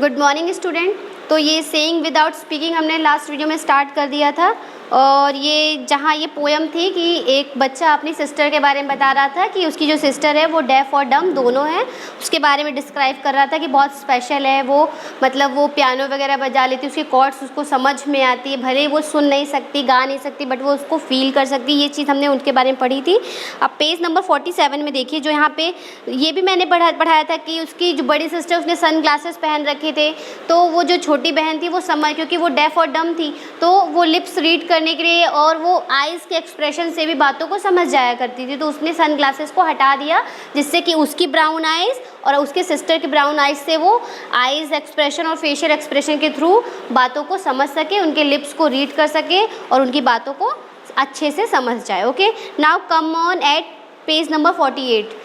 Good morning student. तो ये saying without speaking हमने लास्ट वीडियो में स्टार्ट कर दिया था, और ये जहाँ ये पोएम थी कि एक बच्चा अपनी सिस्टर के बारे में बता रहा था कि उसकी जो सिस्टर है वो डेफ और डम दोनों हैं। उसके बारे में डिस्क्राइब कर रहा था कि बहुत स्पेशल है वो, मतलब वो पियानो वगैरह बजा लेती, उसकी कॉर्ड्स उसको समझ में आती है, भले वो सुन नहीं सकती, गा नहीं सकती, बट वो उसको फील कर सकती। ये चीज़ हमने उनके बारे में पढ़ी थी। अब पेज नंबर 47 में देखिए, जो यहाँ पे ये भी मैंने पढ़ाया था कि उसकी जो बड़ी सिस्टर उसने सन ग्लासेस पहन रखे थे, तो वो जो छोटी बहन थी वो समझ, क्योंकि वो डेफ और डम थी तो वो लिप्स रीड करने के लिए और वो आइज़ के एक्सप्रेशन से भी बातों को समझ जाया करती थी, तो उसने सन ग्लासेस को हटा दिया जिससे कि उसकी ब्राउन आइज़ और उसके सिस्टर की ब्राउन आइज़ से वो आइज़ एक्सप्रेशन और फेशियल एक्सप्रेशन के थ्रू बातों को समझ सके, उनके लिप्स को रीड कर सके और उनकी बातों को अच्छे से समझ जाए। Okay, now come on at page number 48।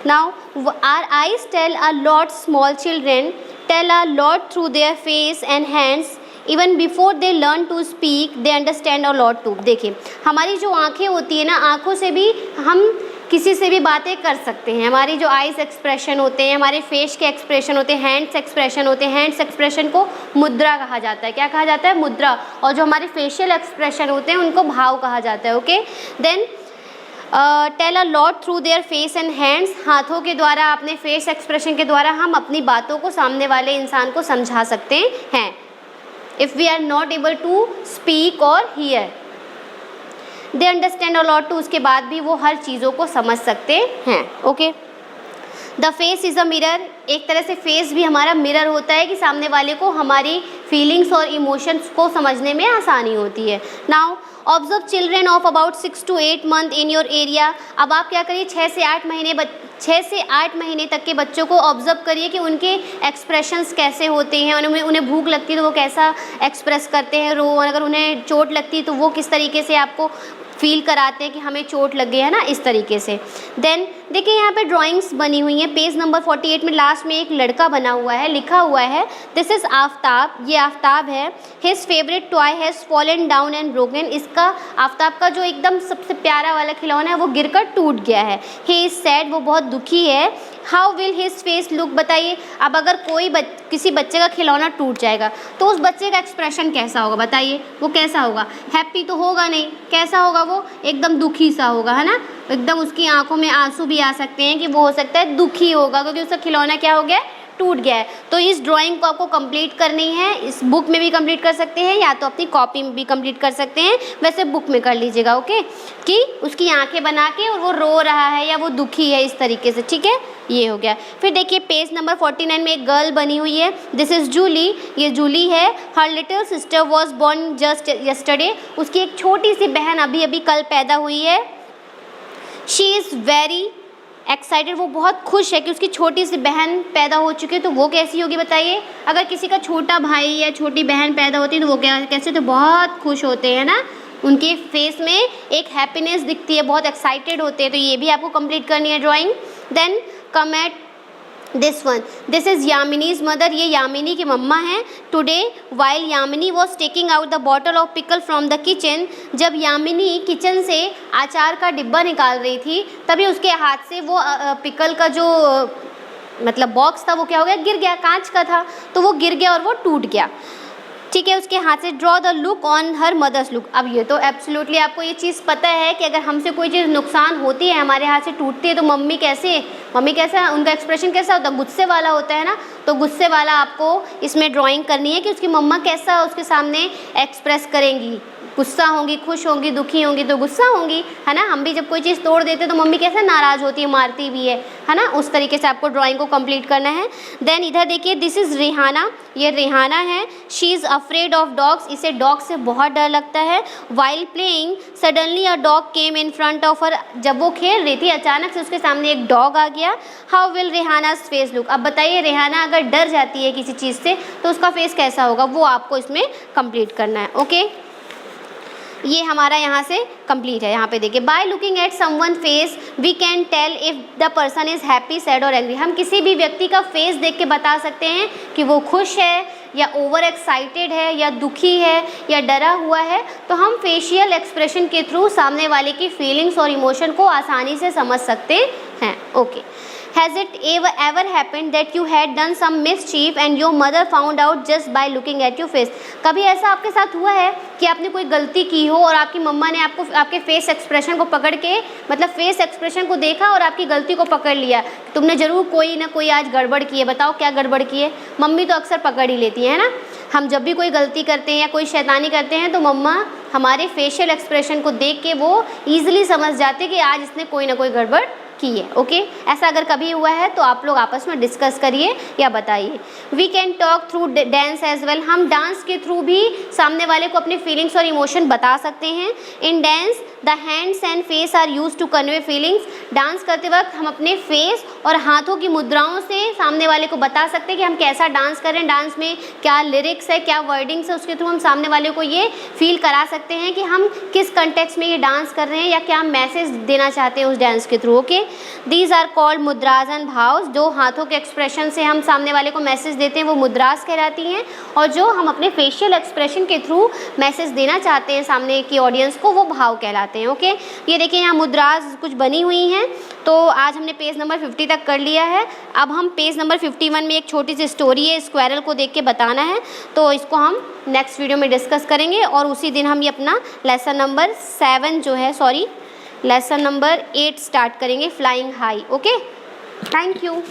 Now our eyes tell a lot, small children tell a lot through their face and hands, even before they learn to speak they understand a lot too. देखिए, हमारी जो आँखें होती है ना, आँखों से भी हम किसी से भी बातें कर सकते हैं। हमारी जो आइज़ एक्सप्रेशन होते हैं, हमारे फेस के एक्सप्रेशन होते हैं, हैंड्स एक्सप्रेशन होते हैं, हैंड्स एक्सप्रेशन को मुद्रा कहा जाता है। क्या कहा जाता है? मुद्रा। और जो हमारे फेशियल एक्सप्रेशन होते हैं उनको भाव कहा जाता है। Okay, then tell a lot through their face and hands, हाथों के द्वारा, अपने फेस एक्सप्रेशन के द्वारा हम अपनी बातों को सामने वाले इंसान को समझा सकते हैं। If we are not able to speak और hear, they understand a lot too, उसके बाद भी वो हर चीज़ों को समझ सकते हैं। Okay, the face is a mirror, एक तरह से फेस भी हमारा मिरर होता है कि सामने वाले को हमारी फीलिंग्स और इमोशंस को समझने में आसानी होती है। Now observe children of about 6 to 8 month in your area. अब आप क्या करिए, 6 से 8 महीने तक के बच्चों को ऑब्जर्व करिए कि उनके एक्सप्रेशंस कैसे होते हैं, उन्हें भूख लगती है तो वो कैसा एक्सप्रेस करते हैं, अगर उन्हें चोट लगती है तो वो किस तरीके से आपको फील कराते हैं कि हमें चोट लग गई है ना, इस तरीके से। देन देखिए, यहाँ पे ड्राइंग्स बनी हुई हैं। पेज नंबर 48 में लास्ट में एक लड़का बना हुआ है, लिखा हुआ है दिस इज़ आफ्ताब, ये आफ्ताब है। His favourite toy has fallen down and broken, इसका आफ्ताब का जो एकदम सबसे प्यारा वाला खिलौना है वो गिरकर टूट गया है। ही इज़ सैड, वो बहुत दुखी है। How will his face look, बताइए। अब अगर किसी बच्चे का खिलौना टूट जाएगा तो उस बच्चे का एक्सप्रेशन कैसा होगा, बताइए। वो कैसा होगा? हैप्पी तो होगा नहीं, कैसा होगा? वो एकदम दुखी सा होगा, है ना। एकदम उसकी आंखों में आंसू भी आ सकते हैं कि वो हो सकता है दुखी होगा, क्योंकि उसका खिलौना क्या हो गया, टूट गया है। तो इस ड्राइंग को आपको कंप्लीट करनी है, इस बुक में भी कंप्लीट कर सकते हैं या तो अपनी कॉपी में भी कंप्लीट कर सकते हैं, वैसे बुक में कर लीजिएगा। ओके, कि उसकी आंखें बना के और वो रो रहा है या वो दुखी है, इस तरीके से। ठीक है, ये हो गया। फिर देखिए, पेज नंबर 49 में एक गर्ल बनी हुई है, दिस इज़ जूली, ये जूली है। Her little sister was born just yesterday, उसकी एक छोटी सी बहन अभी अभी कल पैदा हुई है। शी इज़ वेरी एक्साइटेड, वो बहुत खुश है कि उसकी छोटी सी बहन पैदा हो चुकी है। तो वो कैसी होगी, बताइए। अगर किसी का छोटा भाई या छोटी बहन पैदा होती है तो वो कैसे, तो बहुत खुश होते हैं ना, उनके फेस में एक हैप्पीनेस दिखती है, बहुत एक्साइटेड होते हैं। तो ये भी आपको कंप्लीट करनी है drawing. Then come at this one, this is Yamini's mother, ये यामिनी की मम्मा है। Today while Yamini was taking out the bottle of pickle from the kitchen, जब यामिनी किचन से अचार का डिब्बा निकाल रही थी तभी उसके हाथ से वो पिकल का जो मतलब बॉक्स था वो क्या हो गया, गिर गया। कांच का था तो वो गिर गया और वो टूट गया। ठीक है, उसके हाथ से draw the look on her mother's look. अब ये तो एब्सोल्युटली आपको ये चीज़ पता है कि अगर हमसे कोई चीज़ नुकसान होती है, हमारे हाथ से टूटती है, तो मम्मी कैसा उनका एक्सप्रेशन कैसा होता है, गुस्से वाला होता है ना। तो गुस्से वाला आपको इसमें ड्राइंग करनी है कि उसकी मम्मा कैसा उसके सामने एक्सप्रेस करेंगी, गुस्सा होंगी, खुश होंगी, दुखी होंगी तो गुस्सा होंगी, है ना। हम भी जब कोई चीज़ तोड़ देते हैं तो मम्मी कैसे नाराज़ होती है, मारती भी है ना। उस तरीके से आपको ड्राइंग को कंप्लीट करना है। देन इधर देखिए, दिस इज़ रिहाना, ये रिहाना है। She is afraid of dogs, इसे डॉग से बहुत डर लगता है। While playing suddenly a dog came in front of her, जब वो खेल रही थी अचानक से उसके सामने एक डॉग आ गया। हाउ विल रिहानाज फेस लुक, अब बताइए, रिहाना अगर डर जाती है किसी चीज़ से तो उसका फेस कैसा होगा, वो आपको इसमें कंप्लीट करना है। ओके, ये हमारा यहाँ से कंप्लीट है। यहाँ पे देखिए, by looking at someone face we can tell if the person is happy, sad और एंग्री। हम किसी भी व्यक्ति का फेस देख के बता सकते हैं कि वो खुश है या ओवर एक्साइटेड है या दुखी है या डरा हुआ है। तो हम फेशियल एक्सप्रेशन के थ्रू सामने वाले की फीलिंग्स और इमोशन को आसानी से समझ सकते हैं। Okay, has it ever happened that you had done some mischief and your mother found out just by looking at your face? कभी ऐसा आपके साथ हुआ है कि आपने कोई गलती की हो और आपकी मम्मा ने आपको आपके फेस एक्सप्रेशन को पकड़ के, मतलब फेस एक्सप्रेशन को देखा और आपकी गलती को पकड़ लिया, तुमने ज़रूर कोई ना कोई आज गड़बड़ की है, बताओ क्या गड़बड़ की है? मम्मी तो अक्सर पकड़ ही लेती है ना। हम जब भी कोई गलती करते हैं या कोई शैतानी करते हैं तो मम्मा हमारे फेशियल एक्सप्रेशन को देख के वो ईजिली समझ जाते कि आज इसने कोई ना कोई गड़बड़ की है। ओके, ऐसा अगर कभी हुआ है तो आप लोग आपस में डिस्कस करिए या बताइए। We can talk through dance as well, हम डांस के थ्रू भी सामने वाले को अपने फीलिंग्स और इमोशन बता सकते हैं। In dance the hands and face are use to convey feelings, dance करते वक्त हम अपने फेस और हाथों की मुद्राओं से सामने वाले को बता सकते हैं कि हम कैसा डांस कर रहे हैं, डांस में क्या लिरिक्स है, क्या वर्डिंग्स है, उसके थ्रू हम सामने वाले को ये फील करा सकते हैं कि हम किस कंटेक्स्ट में ये डांस कर रहे हैं या क्या मैसेज देना चाहते हैं उस डांस के through. Okay, these are called mudras and bhavs, जो हाथों के एक्सप्रेशन से हम सामने वाले को मैसेज देते हैं वो मुद्रास कहलाती हैं, और जो हम अपने फेशियल एक्सप्रेशन के थ्रू मैसेज देना चाहते हैं सामने की ऑडियंस को वो भाव कहलाते हैं। ओके, ये देखिए यहाँ मुद्रास कुछ बनी हुई हैं। तो आज हमने पेज नंबर 50 तक कर लिया है। अब हम पेज नंबर 51 में एक छोटी सी स्टोरी है, स्क्वायरल को देख के बताना है, तो इसको हम नेक्स्ट वीडियो में डिस्कस करेंगे और उसी दिन हम ये अपना लेसन नंबर 7 जो है, सॉरी लेसन नंबर 8 स्टार्ट करेंगे, flying high. Okay, thank you.